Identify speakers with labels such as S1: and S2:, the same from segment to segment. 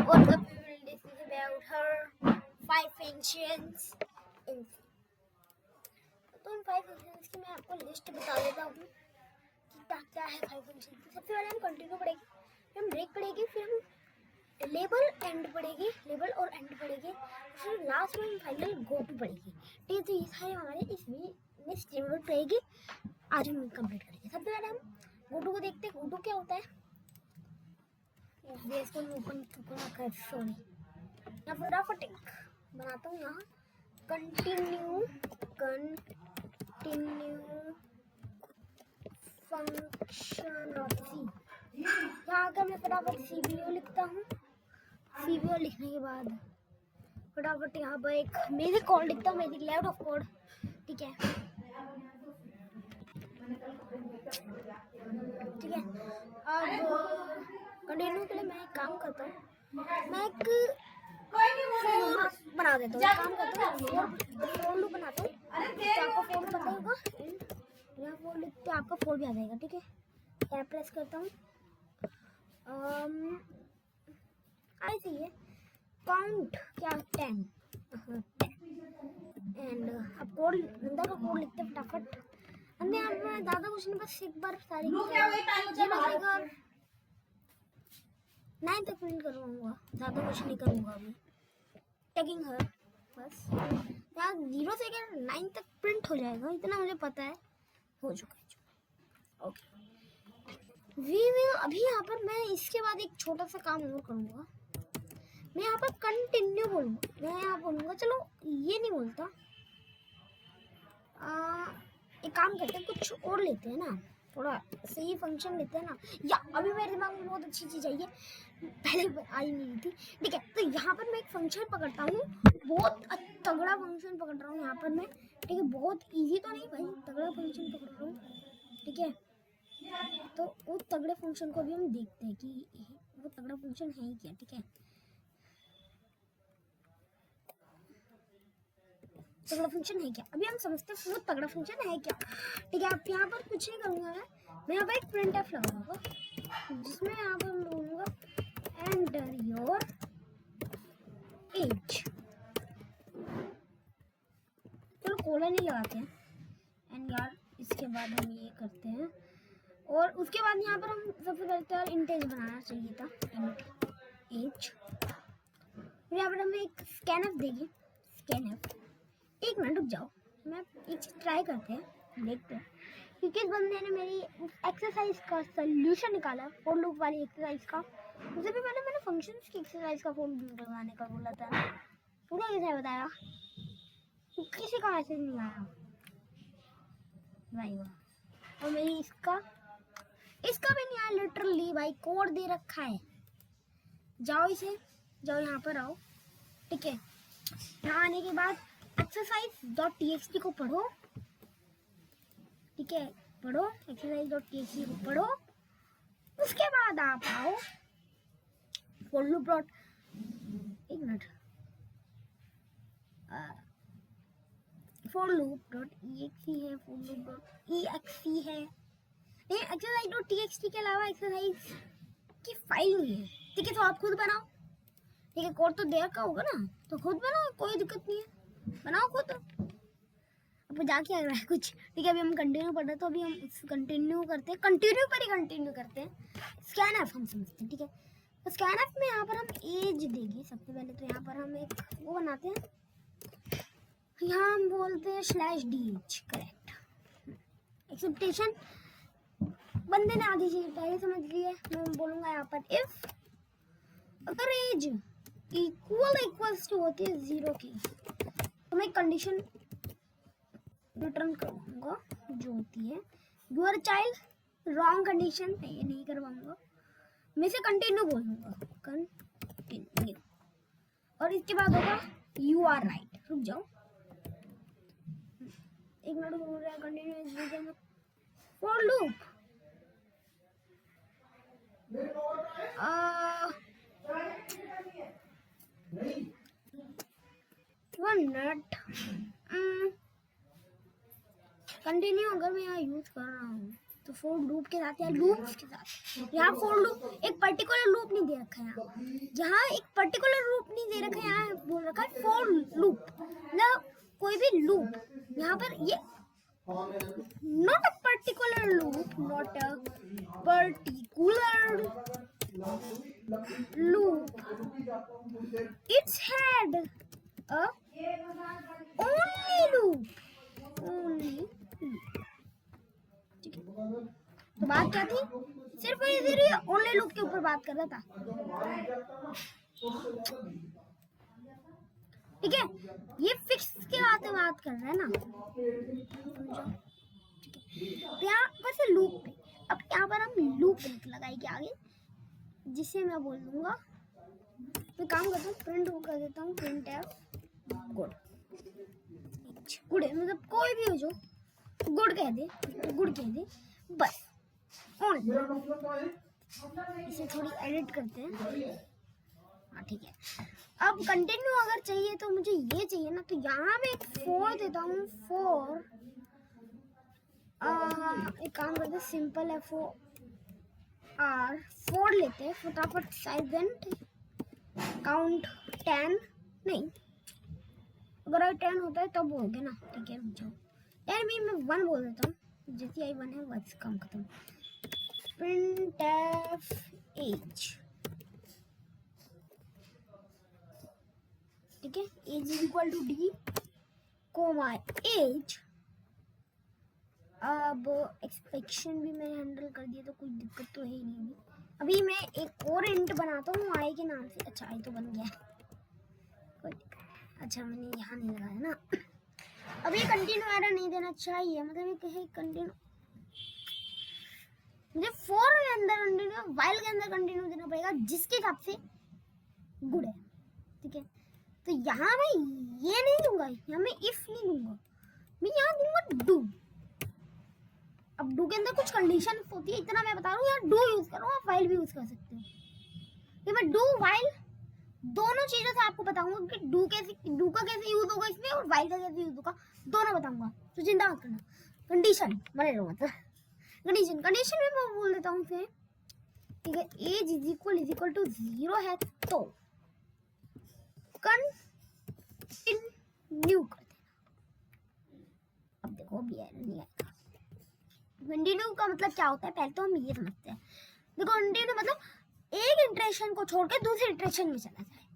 S1: What up, people? This is about her 5 functions. तो इन 5 functions की मैं आपको लिस्ट बता देता हूँ कि क्या क्या है 5 फंक्शन। सबसे पहले हम कंटिन्यू पढ़ेंगे, फिर हम ब्रेक पढ़ेंगे, फिर हम लेबल एंड पढ़ेंगे, लेबल और एंड पढ़ेंगे, फिर लास्ट में हम फाइनल गो टू पढ़ेंगे। ठीक है, तो ये सारे हमारे इसमें स्टेटमेंट रहेगी। आज हम कंप्लीट करेंगे। सबसे पहले हम गो टू को देखते हैं। गो टू क्या होता है? इसको ओपन कर, सॉरी, यहाँ फटाफट एक बनाता हूँ। यहाँ कंटिन्यू फंक्शन ऑफ सी। यहाँ आकर मैं फटाफट CBO लिखता हूँ। CBO लिखने के बाद फटाफट यहाँ पर एक मेरी कोड लिखता हूँ, मेरी लेफ्ट ऑफ कोड। ठीक है, ठीक है। अब कंटिन्यू के लिए मैं एक काम करता हूँ, मैं एक बना देता हूँ, काम करता हूँ, फोर लूप बनाता हूँ। आपको फोर पता होगा, यहाँ फोर लिखते आपका फोर भी आ जाएगा। ठीक है, टैब प्रेस करता हूँ। ऐसे ही है, काउंट क्या 10 एंड अब कोड अंदर का कोड लिखते हैं फटाफट। अंदर यहाँ पे ज़्यादा कुछ नहीं, बस एक बार सारी 9 तक प्रिंट करवाऊंगा, ज़्यादा कुछ नहीं करूँगा अभी। टैगिंग है बस, यहाँ 0 से 9 तक प्रिंट हो जाएगा, इतना मुझे पता है, हो चुका है। ओके, वी विल अभी यहाँ पर मैं इसके बाद एक छोटा सा काम और करूँगा। मैं यहाँ पर कंटिन्यू बोलूँगा, मैं यहाँ बोलूँगा, चलो ये नहीं बोलता, एक काम करते हैं, कुछ और लेते हैं ना, थोड़ा सही फंक्शन लेते हैं ना। या अभी मेरे दिमाग में बहुत अच्छी चीज़ आई है, पहले आई नहीं थी। ठीक है, तो यहाँ पर मैं एक फंक्शन पकड़ता हूँ, बहुत तगड़ा फंक्शन पकड़ रहा हूँ यहाँ पर मैं। ठीक है, बहुत इजी तो नहीं भाई, तगड़ा फंक्शन पकड़ रहा हूँ। ठीक है, तो उस तगड़े फंक्शन को भी हम देखते हैं कि वो तगड़ा फंक्शन है ही क्या। ठीक है, तगड़ा फंक्शन है क्या, अभी हम समझते हैं वो तगड़ा फंक्शन है क्या। ठीक है, आप यहाँ पर कुछ नहीं करूँगा, मैं यहाँ पर एक printf लगाऊंगा, जिसमें यहाँ पर बोलूँगा एंटर योर एज। चलो कोलन नहीं लगाते हैं, एंड यार इसके बाद हम ये करते हैं, और उसके बाद यहाँ पर हम सबसे पहले तो यार इंट एज बनाना चाहिए था, इंट एज। फिर यहाँ पर हमें एक स्कैनफ देंगे, स्कैनफ। एक मिनट रुक जाओ, मैं एक चीज ट्राई करते हैं, देखते हैं कि किस बंदे ने मेरी एक्सरसाइज का सल्यूशन निकाला, फॉर लूप वाली एक्सरसाइज का। उससे भी पहले मैंने फंक्शंस की एक्सरसाइज का फॉर लूप लगाने का बोला था, पूरा कैसे बताया, किसी का मैसेज नहीं आया भाई वाह। और मेरी इसका भी नहीं आया लिटरली भाई, कोड दे रखा है। जाओ इसे, जाओ यहाँ पर आओ। ठीक है, यहाँ आने के बाद exercise.txt को पढ़ो। ठीक है, पढ़ो exercise.txt को पढ़ो। उसके बाद आप आओ for loop dot, एक minute, for loop dot exe है, for loop dot exe है, नहीं exercise.txt के अलावा एक्सरसाइज की फाइल नहीं है। ठीक है, तो आप खुद बनाओ। ठीक है, कोड तो दे रखा होगा ना, तो खुद बनाओ, कोई दिक्कत नहीं है, बनाओ खुद। अब जाके आ रहा है कुछ। ठीक है, अभी हम कंटिन्यू पढ़ रहे हैं, तो अभी हम कंटिन्यू करते हैं, कंटिन्यू पर ही कंटिन्यू करते हैं। स्कैनफ हम समझते हैं। ठीक है, तो स्कैनफ में यहाँ पर हम एज देंगे सबसे पहले। तो यहाँ पर हम एक वो बनाते हैं, यहाँ हम बोलते हैं /dh, करेक्ट। एक्सेप्टेशन बंदे ने आधी चीज पहले समझ ली है। मैं बोलूँगा यहाँ पर इफ अगर एज इक्वल्स टू होती है 0 की, तो मैं कंडीशन रिटर्न करूँगा जो होती है यूर चाइल्ड रॉन्ग कंडीशन। ये नहीं करवाऊंगा, मैं से कंटिन्यू बोलूँगा, कंटिन्यू, और इसके बाद होगा यू आर राइट। रुक जाओ, एक मिनट बोल रहा है continue for loop. One minute, continue अगर मैं यहाँ यूज कर रहा हूँ तो फॉर लूप के साथ या लूप्स के साथ, यहाँ फॉर लूप एक पर्टिकुलर लूप नहीं दे रखा है, यहाँ एक पर्टिकुलर लूप नहीं दे रखा है, यहाँ बोल रखा है फॉर लूप, मतलब कोई भी लूप। यहाँ पर ये not a particular loop, not a particular loop, it's had a only loop, only. तो बात क्या थी, सिर्फ ओनली लूप के ऊपर बात कर रहा था, ठीक है। ये फिक्स के बात कर रहा है ना, तो यहाँ वैसे लूप पे, अब यहाँ पर हम लूप लगाएंगे आगे, जिसे मैं बोल दूंगा, तो काम करता हूँ प्रिंट कर देता हूँ, प्रिंट एफ गुड, गुड है मतलब कोई भी हो जो गुड कह दे, तो गुड कह दे बस। इसे थोड़ी एडिट करते हैं, हाँ ठीक है। अब कंटिन्यू अगर चाहिए तो मुझे ये चाहिए ना, तो यहाँ पे एक फोर देता हूँ, फोर एक काम करते हैं, सिंपल है, फोर फोर लेते हैं फटाफट, साइलेंट काउंट 10 नहीं, अगर 10 होता है तब हो गया ना, ठीक है रुक जाओ यार, मैं 1 बोल देता हूँ, जैसे आई 1 है बस काम खत्म। प्रिंट एफ एज, ठीक है, H is equal to D comma H. अब एक्सपेक्शन भी मैंने हैंडल कर दिया, तो कोई दिक्कत तो है ही नहीं। अभी मैं एक और इंट बनाता हूँ आई के नाम से, अच्छा आई तो बन गया, कोई दिक्कत, अच्छा मैंने यहाँ नहीं लगाया ना। अब ये कंटिन्यू एरर नहीं देना चाहिए, मतलब ये कहे कंटिन्यू, मुझे फॉर के अंदर कंटिन्यू, व्हाइल के अंदर कंटिन्यू देना पड़ेगा, जिसके हिसाब से गुड है, ठीक है। तो यहाँ मैं ये नहीं दूंगा, यहाँ मैं इफ नहीं दूंगा, मैं यहाँ दूंगा डू। अब डू के अंदर कुछ कंडीशन होती है, इतना मैं बता रहा हूँ, यहाँ डू यूज करो, आप व्हाइल भी यूज कर सकते हो। ये मैं डू व्हाइल दोनों चीजों से आपको बताऊंगा कि डू का कैसे यूज होगा इसमें, और व्हाइल का कैसे यूज होगा, दोनों बताऊंगा, तो चिंता मत करना। कंडीशन बने रहो, मतलब कंडीशन में मैं बोल देता हूँ फिर, ठीक है, एज इज इक्वल टू 0 है तो कंटिन्यू कर देना। अब देखो अभी एरर नहीं आएगा। कंटिन्यू का मतलब क्या होता है, पहले तो हम ये समझते हैं। देखो कंटिन्यू मतलब एक इटरेशन को छोड़ के दूसरी इटरेशन में चला जाए,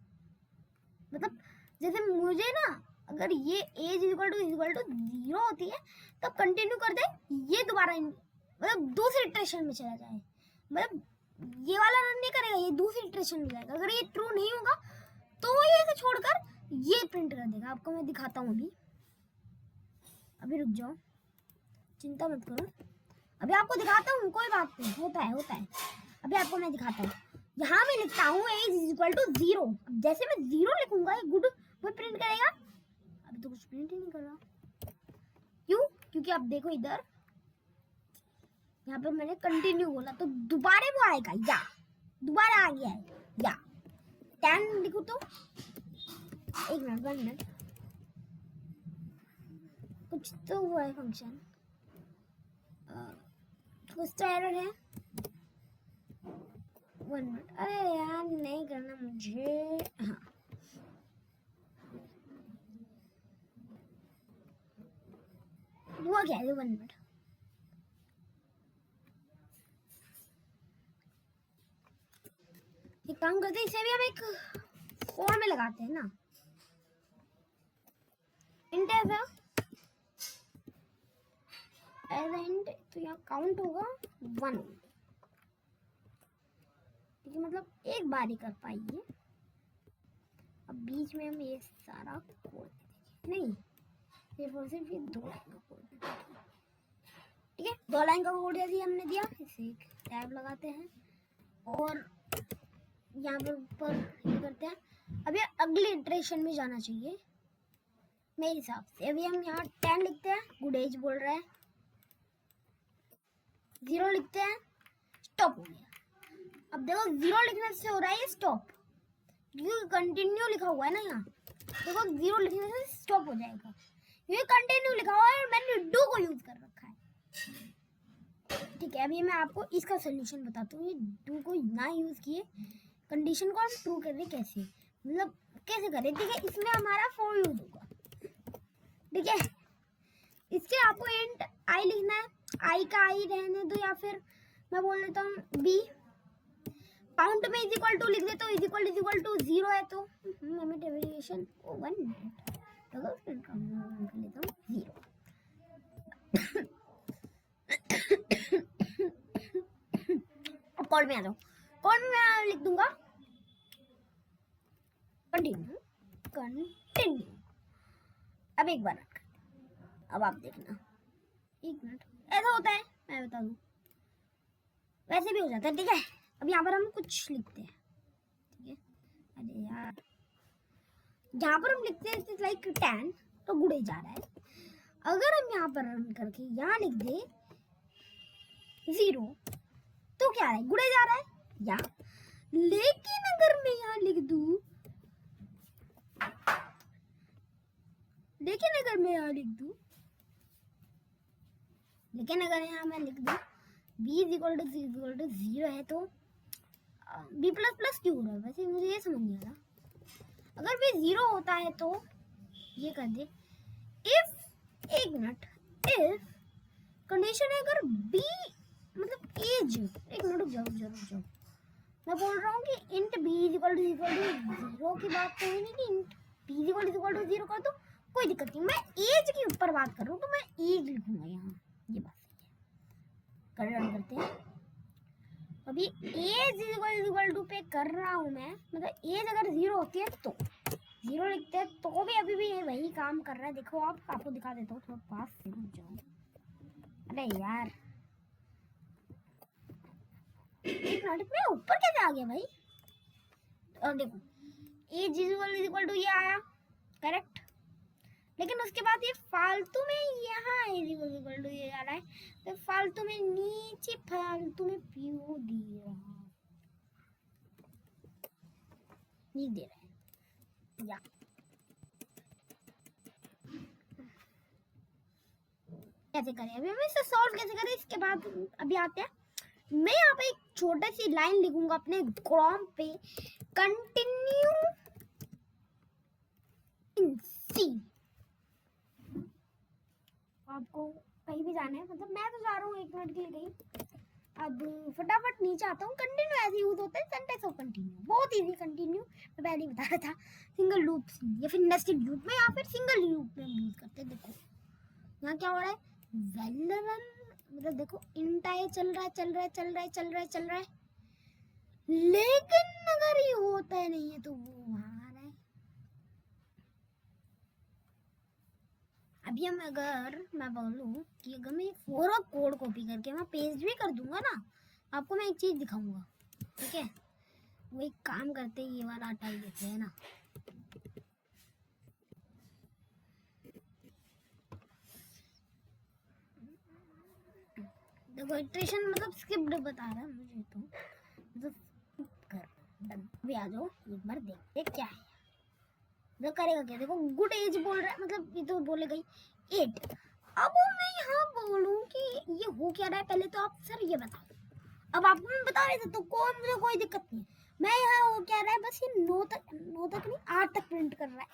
S1: मतलब जैसे मुझे ना, अगर ये एज इक्वल टू 0 होती है तब कंटिन्यू कर दे, ये दोबारा मतलब दूसरी इटरेशन में चला जाए, मतलब ये वाला रन नहीं करेगा, ये दूसरी इटरेशन में जाएगा। अगर ये ट्रू नहीं होगा तो ये इसे छोड़कर ये प्रिंट कर देगा। आपको मैं दिखाता हूँ, अभी रुक जाओ, चिंता मत करो, अभी आपको दिखाता हूँ, कोई बात नहीं, होता है। अभी आपको मैं दिखाता हूँ, यहाँ मैं लिखता हूँ एज इज इक्वल टू 0। जैसे मैं 0 लिखूंगा ये गुड वो प्रिंट करेगा। अभी तो कुछ प्रिंट ही नहीं कर रहा, क्यों? क्योंकि आप देखो इधर, यहाँ पे मैंने कंटिन्यू बोला तो दोबारा वो आएगा, या दोबारा आ गया है, या 10 लिखूं तो 1 मिनट कुछ तो हुआ है फंक्शन, कुछ तो एरर है, 1 मिनट। अरे यार नहीं करना मुझे, हाँ हुआ क्या है, 1 मिनट। एक काम करते हैं, इसे भी हम एक फॉर में लगाते हैं ना, इंट एज इंट, तो यहाँ काउंट होगा 1, ठीक है, मतलब एक बार ही कर पाइए। अब बीच में हम ये सारा कोड नहीं, सिर्फ ये 2 लाइन का कोड, ठीक है, 2 लाइन का कोड यदि हमने दिया, इसे एक टैब लगाते हैं और यहाँ पर ऊपर ये करते हैं। अब ये अगले इटरेशन में जाना चाहिए मेरे हिसाब से। अभी हम यहाँ 10 लिखते हैं, गुड एज बोल रहा है, 0 लिखते हैं, स्टॉप हो गया। अब देखो 0 लिखने से हो रहा है स्टॉप, क्योंकि कंटिन्यू लिखा हुआ है ना, यहाँ देखो 0 लिखने से स्टॉप हो जाएगा, ये कंटिन्यू लिखा हुआ है और मैंने डू को यूज कर रखा है, ठीक है, अभी मैं आपको इसका सोल्यूशन बताता हूँ। ये डू को ना यूज किए कंडीशन को हम ट्रू कर रहे कैसे, मतलब कैसे करें। ठीक है, इसमें हमारा फॉर यूज होगा। ठीक है, इसके आपको इंट आई लिखना है, आई का आई रहने दो, या फिर मैं बोल देता हूँ बी। काउंट में इज इक्वल टू लिख देता हूँ, इज इक्वल टू 0 है तो लिमिट वेरिएशन 1 मिनट तो फिर कर लेता हूँ 0। अब कोड में आ जाओ, कोड में मैं लिख दूंगा कंटिन्यू कंटिन्यू। अब एक बार अब आप देखना, एक मिनट, ऐसा होता है मैं बता दूं, वैसे भी हो जाता है। ठीक है, अब यहाँ पर हम कुछ लिखते हैं। ठीक है, अरे यार जहाँ पर हम लिखते हैं लाइक 10 तो गुड़े जा रहा है। अगर हम यहाँ पर रन करके यहाँ लिख दे 0 तो क्या है, गुड़े जा रहा है यहाँ। लेकिन अगर मैं यहाँ लिख दूं, लेकिन अगर मैं यहाँ लिख दूं b इज इक्वल टू 0 है तो b प्लस प्लस क्यों हो रहा है, वैसे मुझे ये समझ नहीं आ रहा। अगर b 0 होता है तो ये कर दे इफ, एक मिनट, इफ कंडीशन है अगर b मतलब एज, एक मिनट रुक जाओ, मैं बोल रहा हूँ कि int b is equal to 0 की बात तो है नहीं कि int b is equal to 0 कर दो, कोई दिक्कत नहीं। मैं एज के ऊपर बात कर रहा हूँ तो मैं एज लिखूंगा यहाँ, ये बात सही है। रन करते हैं, अभी एज इक्वल टू पे कर रहा हूँ मैं, मतलब एज अगर 0 होती है तो 0 लिखते हैं तो भी अभी भी ये वही काम कर रहा है। देखो आपको दिखा देता हूँ, थोड़ा पास से रुक जाओ। अरे यार एक मिनट में ऊपर कैसे आ गया भाई। और देखो एज इक्वल टू ये आया करेक्ट, लेकिन उसके बाद ये फालतू में यहाँ इक्वल टू ये आ रहा है, तो फालतू में नीचे फालतू में क्यों दे रहा नहीं दे रहा है या कैसे करें, अभी हम इसे सॉल्व कैसे करें इसके बाद अभी आते हैं। मैं यहाँ पे एक छोटी सी लाइन लिखूंगा अपने क्रोम पे, कंटिन्यू इन सी। आपको कहीं भी जाना है, मतलब मैं तो जा रहा हूँ 1 मिनट के लिए कहीं, अब फटाफट नीचे आता हूँ। कंटिन्यू ऐसे यूज होता है, सेंटेंस ऑफ कंटिन्यू, बहुत इजी कंटिन्यू मैं पहले ही बता रहा था। सिंगल लूप या फिर नेस्टेड लूप में या फिर सिंगल लूप में यूज करते हैं। देखो यहाँ क्या हो रहा है, वेल रन, मतलब देखो इंट आए चल रहा है, लेकिन अगर ये होता है नहीं है तो वो वहां आ रहा है। अभी हम अगर मैं बोलूँ कि अगर मैं पूरा कोड कॉपी करके मैं पेस्ट भी कर दूंगा ना, आपको मैं एक चीज दिखाऊंगा। ठीक है, वो एक काम करते ये वाला हटा देते हैं ना, देखो इटरेशन मतलब स्किप्ड बता रहा है मुझे तो, मतलब कर डन। अभी आ जाओ एक बार देखते क्या है, वो करेगा क्या। देखो गुड एज बोल रहा है, मतलब ये तो बोलेगा ही 8। अब मैं यहाँ बोलूँ कि ये हो क्या रहा है, पहले तो आप सर ये बताओ। अब आपको मैं बता रहे थे तो मुझे कोई दिक्कत नहीं। मैं यहाँ हो क्या रहा है, बस ये 9 तक नहीं 8 तक प्रिंट कर रहा है,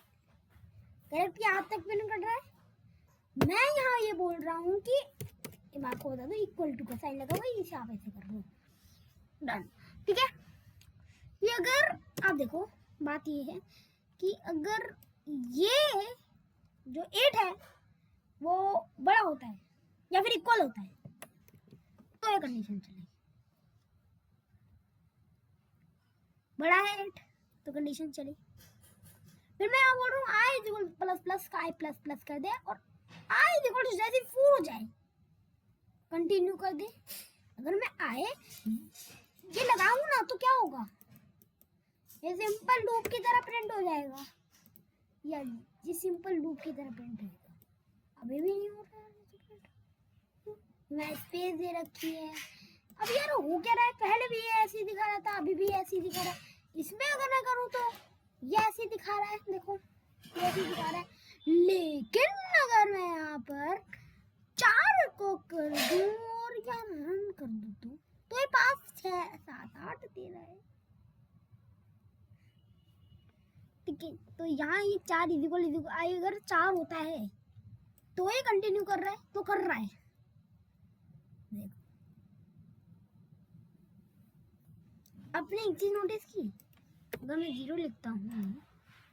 S1: करेक्ट, ये 8 तक प्रिंट कर रहा है। मैं यहाँ ये बोल रहा हूँ कि मैं आपको बता दूँ इक्वल टू का साइन लगा हुआ, इसे आप ऐसे कर लो, डन। ठीक है, ये अगर आप देखो बात ये है कि अगर ये जो 8 है वो बड़ा होता है या फिर इक्वल होता है तो ये कंडीशन चलेगी। बड़ा है 8 तो कंडीशन चली। फिर मैं यहाँ बोल रहा हूँ आई इक्वल प्लस प्लस का आई प्लस प्लस कर दे और आई इक्वल टू जैसे 4 हो जाए, कंटिन्यू कर दे। अगर मैं आए ये लगाऊं ना तो क्या होगा, ये सिंपल लूप की तरह प्रिंट हो जाएगा, या ये सिंपल लूप की तरह प्रिंट होगा। अभी भी नहीं हो रहा है, मैं स्पेस दे रखी है। अब यार हो क्या रहा है, पहले भी ये ऐसे दिखा रहा था, अभी भी ऐसे दिखा रहा है। इसमें अगर मैं करूँ तो ये ऐसे दिखा रहा है, देखो ये ऐसे दिखा रहा है। लेकिन अगर मैं यहाँ पर 4 को कर दूं और क्या रन कर दूं तो ये 5 6 7 8 दे रहा है। ठीक है, तो यहाँ ये 4 इक्वल अगर 4 होता है तो ये कंटिन्यू कर रहा है, तो कर रहा है। देखो आपने एक चीज नोटिस की, अगर मैं 0 लिखता हूँ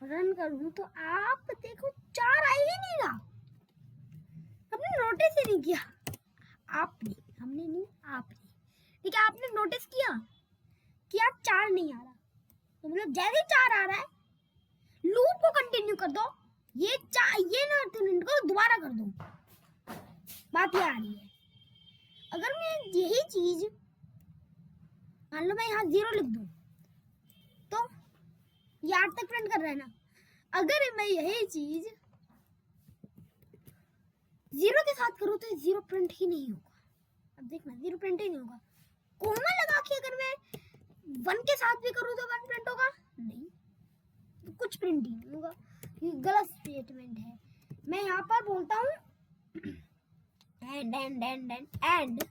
S1: रन करूँ तो आप देखो 4 आ ही नहीं रहा। आपने नोटिस ही नहीं किया, आपने, हमने नहीं, आपने। ठीक है, आपने नोटिस किया कि आप 4 नहीं आ रहा, तो मतलब जैसे 4 आ रहा है लूप को कंटिन्यू कर दो, ये ना को दोबारा कर दो। बात ये आ रही है। अगर मैं यही चीज मान लो मैं यहाँ 0 लिख दूं तो ये 8 तक प्रिंट कर रहा है ना। अगर मैं यही चीज 0 के साथ करूँ तो 0 प्रिंट ही नहीं होगा। अब देखना 0 प्रिंट ही नहीं होगा। कोमा लगा के अगर मैं 1 के साथ भी करूँ तो 1 प्रिंट होगा नहीं, तो कुछ प्रिंट ही नहीं होगा। ये गलत स्टेटमेंट है। मैं यहाँ पर बोलता हूँ एंड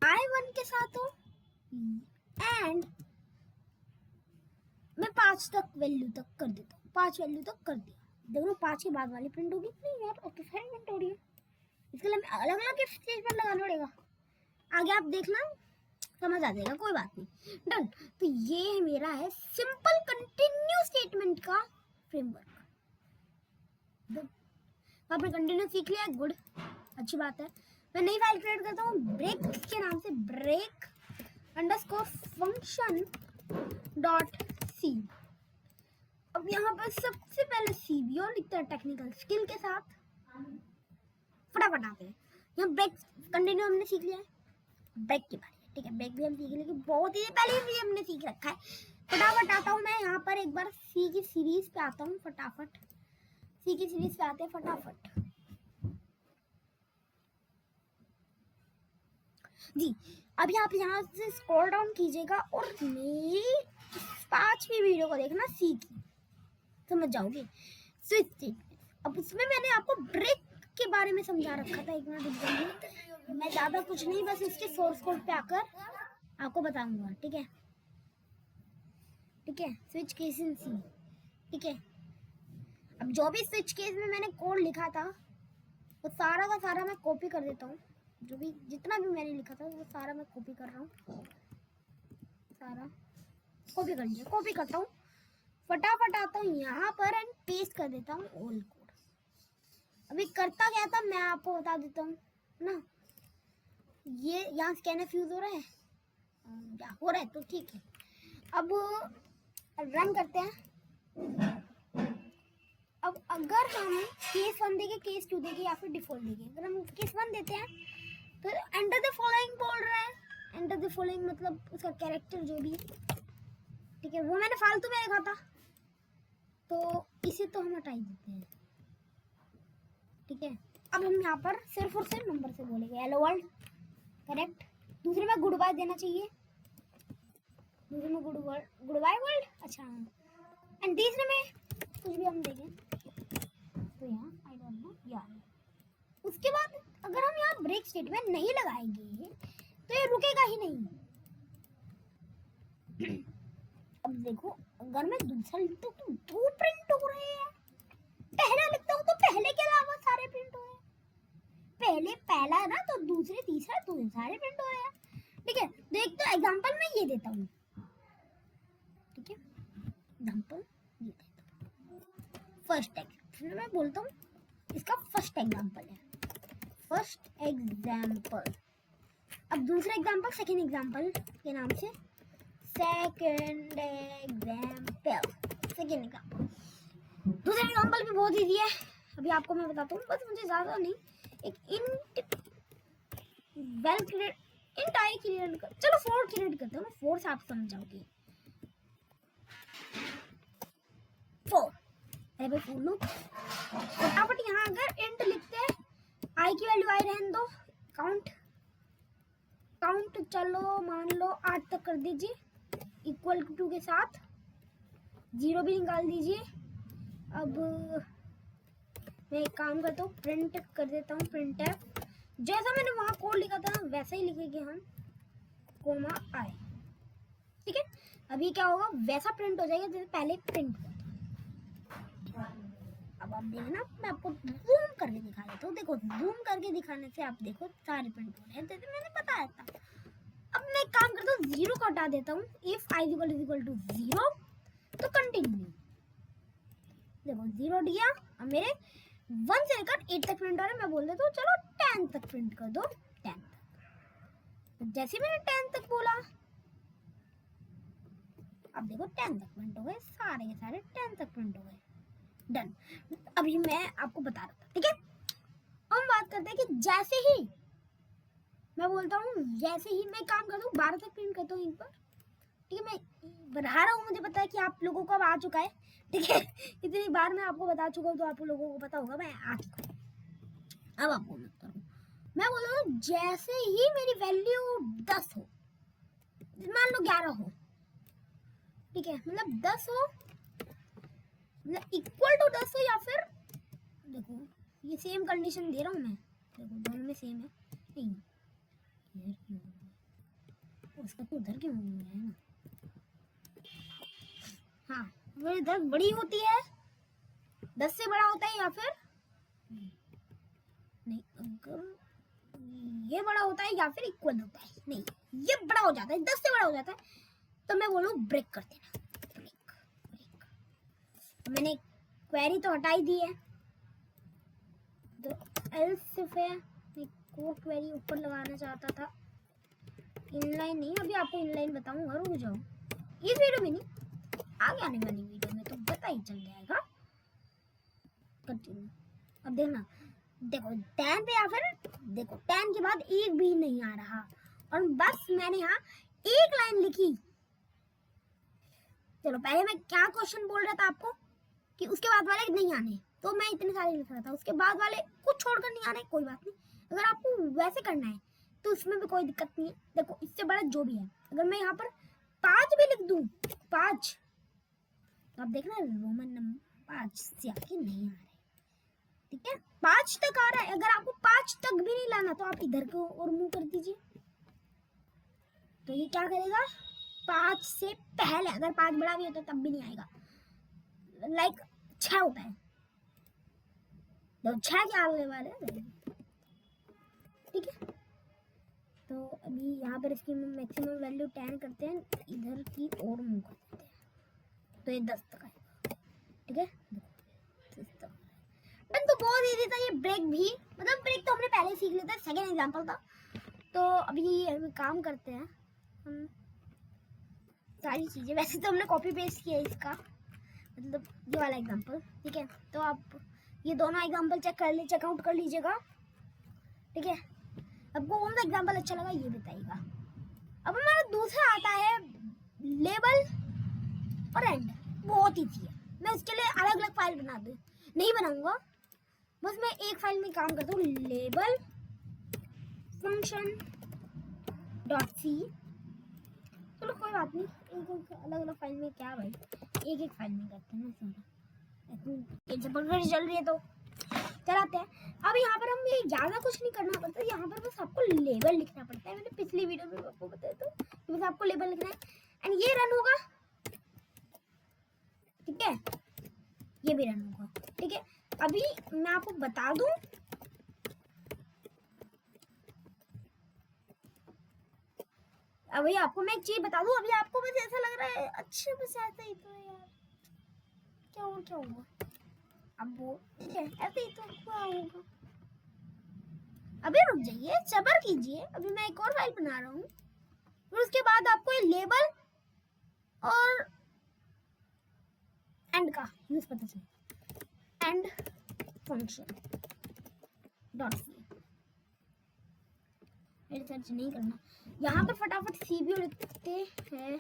S1: I1 के साथ हो एंड मैं 5 तक वैल्यू तक कर देता हूँ, 5 वैल्यू तक कर दिया। देखो 5 के बाद वाली प्रिंट होगी नहीं यार, प्रिंट हो रही है। इसके लिए मैं अलग अलग स्टेटमेंट लगाना पड़ेगा। आगे आप देखना समझ आ जाएगा, कोई बात नहीं, डन। तो ये मेरा है सिंपल कंटिन्यू स्टेटमेंट का फ्रेमवर्क। आपने कंटिन्यू सीख लिया, गुड, अच्छी बात है। मैं नई फाइल क्रिएट करता हूँ ब्रेक के नाम से, break underscore function dot C. अब यहाँ पर सबसे पहले सीवीओ लिखते हैं टेक्निकल स्किल के साथ, फटाफट आते हैं। यहाँ ब्रेक कंटिन्यू हमने सीख लिया है, ब्रेक के बारे में, ठीक है, ब्रेक भी हम सीख लेंगे, बहुत ही पहले भी हमने सीख रखा है। फटाफट आता हूँ मैं यहाँ पर एक बार सी की सीरीज पे आता हूँ, फटाफट सी की सीरीज पे आते हैं फटाफट जी। अभी आप यहाँ से स्क्रॉल डाउन कीजिएगा और मेरी 5वीं वीडियो को देखना, सी की, समझ जाओगे स्विच स्टेटमेंट। अब उसमें मैंने आपको ब्रेक के बारे में समझा रखा था, एक मिनट रुक, मैं ज़्यादा कुछ नहीं, बस उसके सोर्स कोड पे आकर आपको बताऊंगा, ठीक है, ठीक है। स्विच केस इन सी, ठीक है। अब जो भी स्विच केस में मैंने कोड लिखा था वो सारा का सारा मैं कॉपी कर देता हूँ, जो भी जितना भी मैंने लिखा था वो सारा मैं कॉपी कर रहा हूँ, सारा कॉपी कर लिया, कॉपी करता हूँ, फटाफट आता हूँ यहाँ पर एंड पेस्ट कर देता हूँ ओल्ड कोड। अभी करता क्या था मैं आपको बता देता हूँ ना। ये यहाँ स्कैनर फ्यूज हो रहा है, या हो रहा है तो ठीक है। अब रन करते हैं। अब अगर हम केस 1 देंगे, केस 2 देंगे या फिर डिफॉल्ट देंगे, अगर हम केस 1 देते हैं तो एंटर द फॉलोइंग बोल रहा है। एंटर द फॉलोइंग मतलब उसका कैरेक्टर जो भी, ठीक है, वो मैंने फालतू में लिखा था तो इसे तो हम हटा ही देते हैं, ठीक है। अब हम यहाँ पर सिर्फ और सिर्फ नंबर से बोलेंगे हेलो वर्ल्ड, करेक्ट। दूसरे में गुड बाय देना चाहिए, दूसरे में गुड बाय वर्ल्ड, अच्छा। एंड तीसरे में कुछ भी हम देंगे तो यहाँ आई डोंट नो यार। उसके बाद अगर हम यहाँ ब्रेक स्टेटमेंट नहीं लगाएंगे तो ये रुकेगा ही नहीं। अब देखो अगर मैं दूसरा लिखता हूँ तो 2 प्रिंट हो रहे हैं, पहला लिखता हूँ तो पहले के अलावा सारे प्रिंट हो रहे हैं, पहले पहला है ना तो दूसरे तीसरा तो सारे प्रिंट हो रहे हैं, ठीक है। देख तो एग्जांपल मैं ये देता हूँ, ठीक है, एग्जांपल ये देता हूँ, फर्स्ट एग्जांपल मैं बोलता हूँ, इसका फर्स्ट एग्जांपल है, फर्स्ट एग्जांपल। अब दूसरा एग्जांपल सेकंड एग्जांपल के नाम से, सेकंड एग्जांपल, सेकंड एग्जांपल। दूसरा एग्जांपल भी बहुत इजी है, अभी आपको मैं बताता हूँ, बस मुझे ज़्यादा नहीं, एक int well create int I create कर, चलो 4 क्रिएट करते हैं, 4 से आप समझ जाओगे। 4 अरे भाई 4 लो फटाफट। यहाँ अगर इंट लिखते हैं आई की वैल्यू आई रहने दो, काउंट चलो मान लो 8 तक कर दीजिए, इक्वल टू के साथ 0 भी निकाल दीजिए। अब मैं एक काम करता हूँ, प्रिंट कर देता हूँ, प्रिंट एफ जैसा मैंने वहां कोड लिखा था वैसा ही लिखेंगे हम, कोमा आई। ठीक है, अभी क्या होगा, वैसा प्रिंट हो जाएगा जैसे पहले प्रिंट हुआ था। अब आप देखना, मैं आपको जूम करके दिखा देता हूँ। देखो, जूम करके दिखाने से आप देखो सारे प्रिंट हो रहे हैं, जैसे मैंने बताया था। अब मैं एक काम करता हूँ, 0 को हटा देता हूँ। इफ i इक्वल टू 0 तो कंटिन्यू। देखो 0 दिया, अब मेरे 1 से लेकर 8 तक प्रिंट हो रहा है। मैं बोल देता हूँ चलो 10 तक प्रिंट कर दो, 10 तक। तो जैसे मैंने 10 तक बोला, अब देखो 10 तक प्रिंट हो गए, सारे के सारे 10 तक प्रिंट हो गए। डन। अभी मैं आपको बता रहा था, ठीक है। हम बात करते हैं कि जैसे ही मैं बोलता हूँ, जैसे ही मैं काम करता हूँ 12 तक प्रिंट करता हूँ एक बार, ठीक है। मैं बता रहा हूँ, मुझे पता है कि आप लोगों को अब आ चुका है, ठीक है। इतनी बार मैं आपको बता चुका हूँ तो आप लोगों को पता होगा मैं आ चुका हूँ। अब आपको बता रहा हूँ, मैं बोल रहा हूँ जैसे ही मेरी वैल्यू 10 हो, मान लो 11 हो, ठीक है, मतलब 10 हो, मतलब इक्वल टू 10 हो, या फिर देखो ये सेम कंडीशन दे रहा हूँ मैं, देखो दोनों में सेम है। नहीं, इधर क्यों हो गया? उसका तो उधर क्यों हो गया है ना। हाँ, वो इधर बड़ी होती है, 10 से बड़ा होता है, या फिर नहीं, अगर ये बड़ा होता है या फिर इक्वल होता है, नहीं ये बड़ा हो जाता है, 10 से बड़ा हो जाता है, तो मैं बोलूँ ब्रेक कर देना, ब्रेक ब्रेक। मैंने क्वेरी तो हटा ही दी है, तो एल्स है, मैं को क्वेरी ऊपर लगाना चाहता था, इनलाइन नहीं। अभी आपको इनलाइन बताऊंगा, रुक जाओ, इस वीडियो में नहीं, आगे आने वाली वीडियो में तो पता ही चल जाएगा। कंटिन्यू। अब देखना, देखो 10 पे, या फिर देखो 10 के बाद एक भी नहीं आ रहा, और बस मैंने यहाँ एक लाइन लिखी। चलो पहले मैं क्या क्वेश्चन बोल रहा था आपको कि उसके बाद वाले नहीं आने, तो मैं इतने सारे लिख रहा था, उसके बाद वाले कुछ छोड़कर नहीं आने, कोई बात नहीं। अगर आपको वैसे करना है तो उसमें भी कोई दिक्कत नहीं है। देखो इससे बड़ा जो भी है, अगर मैं यहाँ पर 5 भी लिख दूं, 5, तो आप देखना रोमन नंबर 5 से आगे नहीं आ रहे, ठीक है। 5 तक आ रहा है, अगर आपको 5 तक भी नहीं लाना तो आप इधर को और मूव कर दीजिए, तो ये क्या करेगा, 5 से पहले, अगर 5 बड़ा भी होता तब भी नहीं आएगा, लाइक 6 होता है, तो 6 के आने वाले हैं, ठीक है। तो अभी यहाँ पर इसकी मैक्सिमम वैल्यू 10 करते हैं, इधर की और मूव कर देते हैं, तो ये 10 तक आएगा, ठीक है। तो बहुत इजी था ये ब्रेक भी, मतलब ब्रेक तो हमने पहले सीख लिया था, सेकेंड एग्जांपल था। तो अभी हम काम करते हैं, हम सारी चीज़ें, वैसे तो हमने कॉपी पेस्ट किया है इसका, मतलब ये वाला एग्जांपल, ठीक है। तो आप ये दोनों एग्जांपल चेकआउट कर लीजिएगा, ठीक है। आपको कौन सा एग्जांपल अच्छा लगा ये बताइएगा। अब हमारा दूसरा आता है लेबल और एंड, बहुत ईजी है। मैं उसके लिए अलग अलग फाइल बना दूँ, नहीं बनाऊंगा, बस मैं एक फाइल में काम करता हूँ, लेबल फंक्शन डॉट सी। चलो कोई बात नहीं, एक अलग अलग फाइल में क्या भाई, एक फाइल में करते हैं ना सारा। जबरदस्ती चल रही है तो चलाते हैं। अब यहाँ पर हम ये ज़्यादा कुछ नहीं करना पड़ता, यहाँ पर बस आपको लेबल लिखना पड़ता है। मैंने पिछली वीडियो में आपको बताया तो बस आपको लेबल लिखना है, एंड ये रन होगा, ठीक है, ये भी रन होगा, ठीक है। अभी मैं आपको बता दूं, अभी आपको मैं एक चीज बता दूं, अभी आपको बस ऐसा लग रहा है अच्छा बस ऐसा ही तो है यार, क्या हुआ अब वो ऐसे ही तो हुआ होगा। अभी रुक जाइए, सब्र कीजिए, अभी मैं एक और फाइल बना रहा हूँ, फिर उसके बाद आपको ये लेबल और एंड का यूज पता चलेगा, and function dot C. Search नहीं करना, यहाँ पर फटाफट सीबीओ लिखते हैं।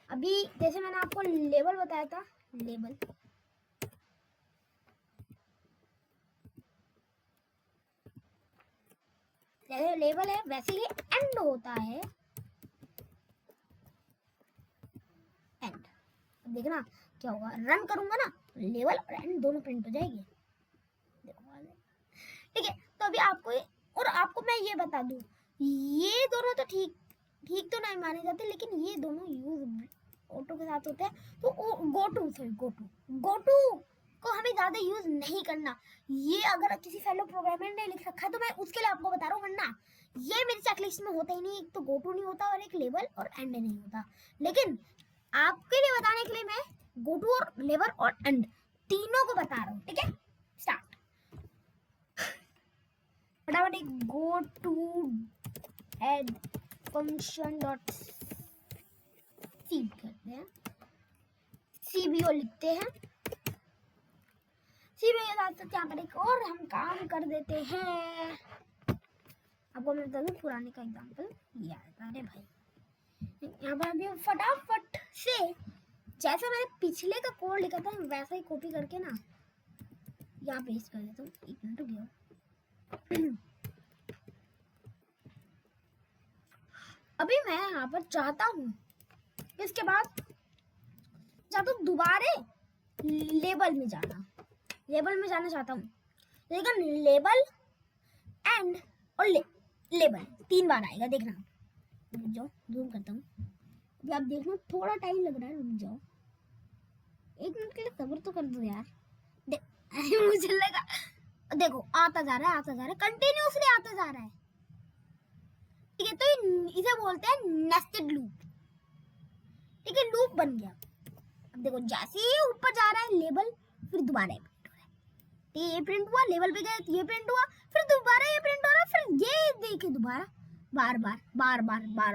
S1: अभी जैसे मैंने आपको लेबल बताया था, लेबल जैसे लेबल है वैसे ही एंड होता है, एंड। अब देखना क्या होगा, रन करूंगा ना, लेबल और एंड दोनों प्रिंट हो जाएंगे, ठीक है। तो अभी आपको और आपको मैं ये बता दूं, ये दोनों तो ठीक तो नहीं माने जाते, लेकिन ये दोनों यूज ऑटो के साथ होते हैं। तो गोटू को हमें ज्यादा यूज नहीं करना। ये अगर किसी फेलो प्रोग्रामर ने लिख रखा है तो मैं उसके लिए आपको बता रहा हूँ, वरना ये मेरी चेकलिस्ट में होता ही नहीं। एक तो गोटू नहीं होता और एक लेबल और एंड नहीं होता। लेकिन आपके लिए बताने के लिए मैं गोटू और लेबल और एंड तीनों को बता रहा हूँ। ठीक है, स्टार्ट। फटाफट एक go to add function dot C करते हैं, सीबीओ लिखते हैं। सीबीओ के साथ साथ यहाँ पर एक और हम काम कर देते हैं। आपको मैं बता दूं पुराने का एग्जांपल ये आता है। अरे भाई यहाँ पर अभी फटाफट से जैसा मैंने पिछले का कोड लिखा था वैसा ही कॉपी करके ना यहाँ पेस्ट कर देता हूँ। एक मिनट रुकिए। अभी मैं यहाँ पर चाहता हूँ इसके बाद चाहता हूँ दोबारे लेबल में जाना चाहता हूँ, लेकिन लेबल एंड और लेबल 3 बार आएगा। देखना, रुक जाओ, जूम करता हूँ। अभी आप देखना थोड़ा टाइम लग रहा है, रुक जाओ 1 मिनट के लिए सब्र तो कर दो यार। मुझे लगा, देखो आता जा रहा है कंटिन्यूअसली आता जा रहा है। ठीक है, तो इसे बोलते हैं नेस्टेड लूप। ठीक है, लूप बन गया। अब देखो जैसे ही ऊपर जा रहा है लेबल, फिर दोबारा ये प्रिंट हुआ, लेवल पे गए ये प्रिंट हुआ, फिर दोबारा ये प्रिंट हो रहा है, फिर ये देखिए दोबारा बार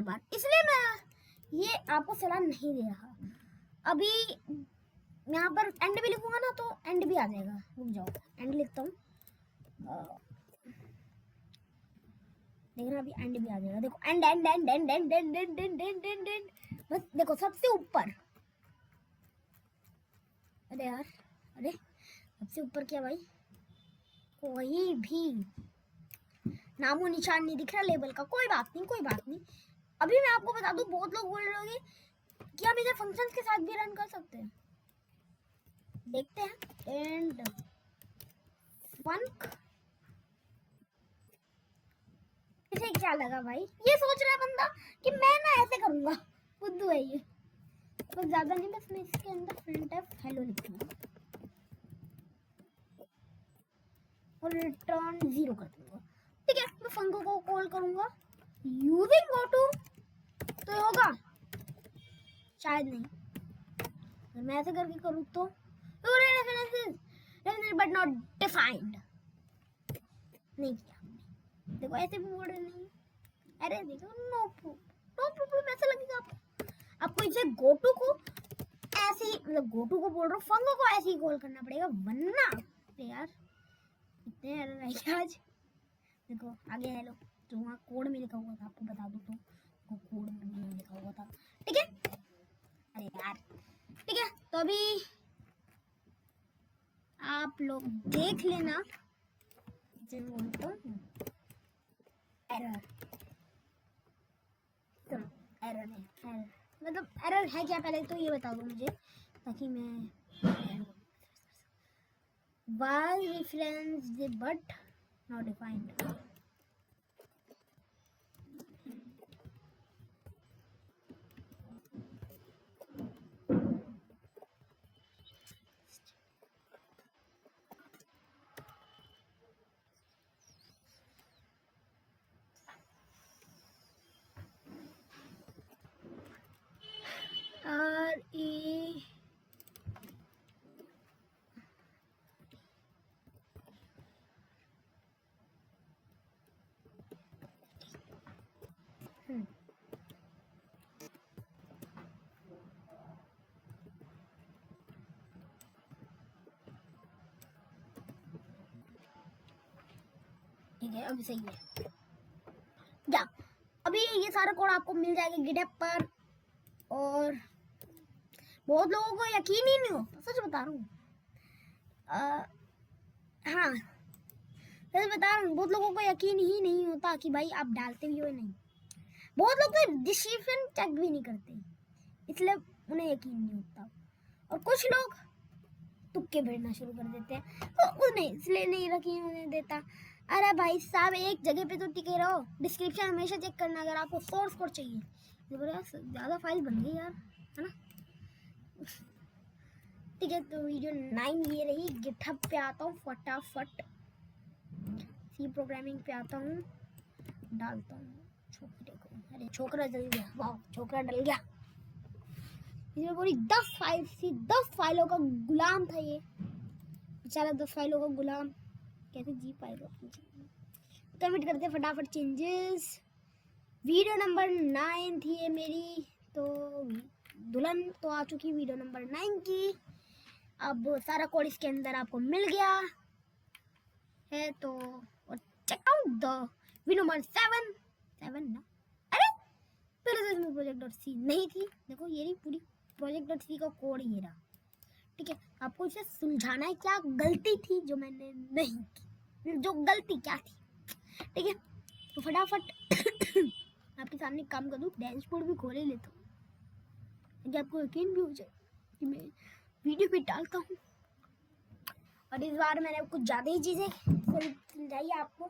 S1: बार। इसलिए मैं ये आपको सलाह नहीं दे रहा। अभी यहाँ पर एंड भी लिखूंगा ना तो एंड भी आ जाएगा। रुक जाओ, एंड लिखता हूँ, देखना अभी एंड भी आ जाएगा। देखो and and and and and and and and and and and बस देखो सबसे ऊपर। अरे यार, अरे सबसे ऊपर क्या भाई, कोई भी नामो निशान नहीं दिख रहा लेबल का। कोई बात नहीं। अभी मैं आपको बता दूं, बहुत लोग बोल रहे होंगे कि हम इसे फंक्शंस के साथ भी रन कर सकते हैं। देखते हैं एंड फंक। इसे क्या लगा भाई, ये सोच रहा है बंदा कि मैं ना ऐसे करूंगा, बुद्धू है ये। कुछ ज्यादा नहीं, बस मैं इसके अंदर printf हेलो लिखूंगा और रिटर्न 0 कर दूंगा। ठीक है, मैं फंको को कॉल करूंगा यूजिंग गोटू, तो होगा शायद नहीं। अगर मैं ऐसे करके करूँ तो बट नॉट डिफाइंड नहीं किया हमने। देखो ऐसे भी बोल रहे नहीं। अरे देखो नो प्रॉब्लम ऐसा लगेगा आपको इसे गोटू को ऐसे ही, मतलब गोटू को बोल रहा हूँ, फंगो को ऐसे ही कॉल करना पड़ेगा, वरना यार इतने एरर आएंगे आज। देखो आगे हेलो जो वहाँ कोड में लिखा हुआ था, आपको बता दूँ तो कोड में नहीं लिखा हुआ था। ठीक है, अरे यार ठीक है, तो अभी आप लोग देख लेना। बोलता हूँ एरर मतलब एरर है क्या, पहले तो ये बता दो मुझे, ताकि मैं was referenced but not defined। RE ठीक है, अभी सही है क्या। अभी ये सारा कोड आपको मिल जाएगा गिटहब पर, और बहुत लोगों को यकीन ही नहीं होता, सच बता रहा हूँ। हाँ सच बता रहा हूँ, बहुत लोगों को यकीन ही नहीं होता कि भाई आप डालते भी हो नहीं। बहुत लोग तो डिस्क्रिप्शन चेक भी नहीं करते, इसलिए उन्हें यकीन नहीं होता। और कुछ लोग तुक्के भेजना शुरू कर देते हैं, तो उन्हें इसलिए नहीं यकीन होने देता। अरे भाई साहब एक जगह पे तो टिके रहो, डिस्क्रिप्शन हमेशा चेक करना अगर आपको सोर्स कोड चाहिए। यार ज़्यादा फाइल बन गई यार, है ना। ठीक है, तो वीडियो 9 ये रही। गिटहब पे आता हूँ फटाफट, सी प्रोग्रामिंग पे आता हूँ, डालता हूँ छोकरे को। अरे छोकरा जल गया, वाह छोकरा डल गया। इसमें पूरी 10 फाइल थी, 10 फाइलों का गुलाम था ये बेचारा। 10 फाइलों का गुलाम कैसे जी पाएगा। कमेंट करते फटाफट चेंजेस। वीडियो नंबर 9 थी ये मेरी, तो दुल्हन तो आ चुकी वीडियो नंबर 9 की। अब सारा कोड इसके अंदर आपको मिल गया है, तो check out the video number 7 ना। अरे पहले तो इसमें project.c नहीं थी, देखो ये रही पूरी project.c का कोड ये रहा। ठीक है, आपको इसे सुलझाना है क्या गलती थी जो मैंने नहीं की, जो गलती क्या थी। ठीक है, तो फटाफट आपके सामने काम कर दूँ, डैशबोर्ड भी खोले लेता हूँ ताकि आपको यकीन भी हो जाए कि मैं वीडियो भी डालता हूँ। और इस बार मैंने कुछ ज़्यादा ही चीज़ें समझाई आपको,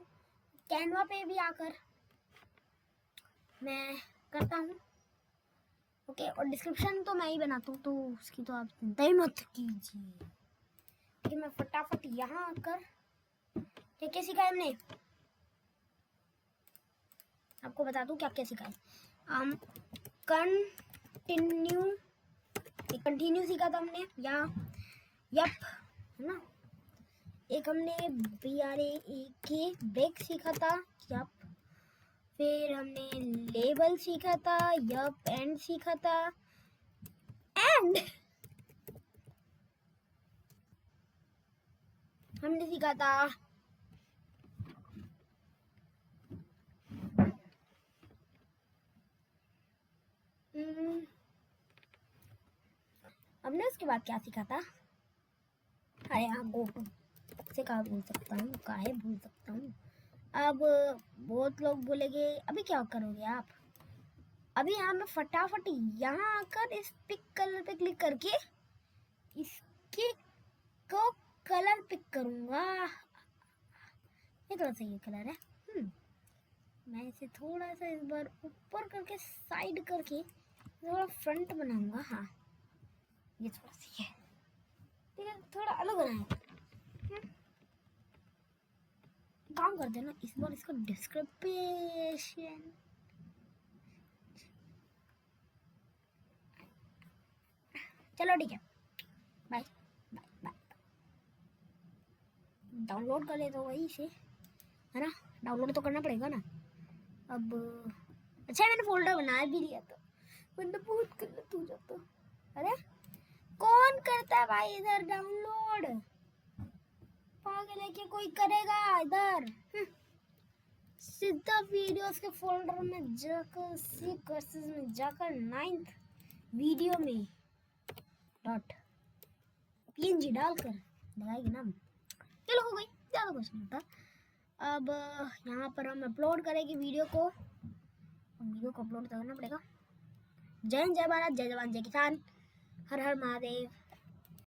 S1: कैनवा पे भी आकर मैं करता हूँ। ओके, और डिस्क्रिप्शन तो मैं ही बनाता हूँ, तो उसकी तो आप चिंता ही मत कीजिए। कि मैं फटाफट यहाँ आकर क्या सीखा है हमने, आपको बता दूँ क्या क्या सीखा है। कंटिन्यू सीखा था हमने, या यप है ना। एक हमने BRAK ब्रेक सीखा था, यप। फिर हमने लेबल सीखा था, यप। एंड सीखा था, एंड हमने सीखा था हमने उसके बाद क्या सीखा था। अरे हाँ, गो टू से कहा भूल सकता हूँ, काहे भूल सकता हूँ। अब बहुत लोग बोलेंगे अभी क्या करोगे आप। अभी यहाँ मैं फटाफट यहाँ आकर इस पिक कलर पे क्लिक करके इसके को कलर पिक करूँगा। ये थोड़ा सा ये कलर है, मैं इसे थोड़ा सा इस बार ऊपर करके साइड करके थोड़ा फ्रंट बनाऊंगा। हाँ ये थोड़ा सी है, ठीक है, थोड़ा अलग बनाएंगे। काम कर देना इस बार इसका डिस्क्रिप्शन। चलो ठीक है, बाय बाय बाय। डाउनलोड कर ले तो वही से, है ना, डाउनलोड तो करना पड़ेगा ना। अब अच्छा मैंने फोल्डर बना भी लिया, तो वरना बहुत गलत हो जाता। अरे कौन करता है भाई इधर डाउनलोड, पागल है क्या कोई करेगा इधर। सीधा वीडियोस के फोल्डर में जाकर सी कोर्सेज में जाकर 9th वीडियो में .png डालकर लगाएंगे ना। चलो हो गई, ज़्यादा कुछ नहीं होता। अब यहाँ पर हम अपलोड करेंगे वीडियो को, वीडियो को अपलोड करना पड़ेगा। जय हिंद, जय भारत, जय जवान, जय किसान, हर हर महादेव।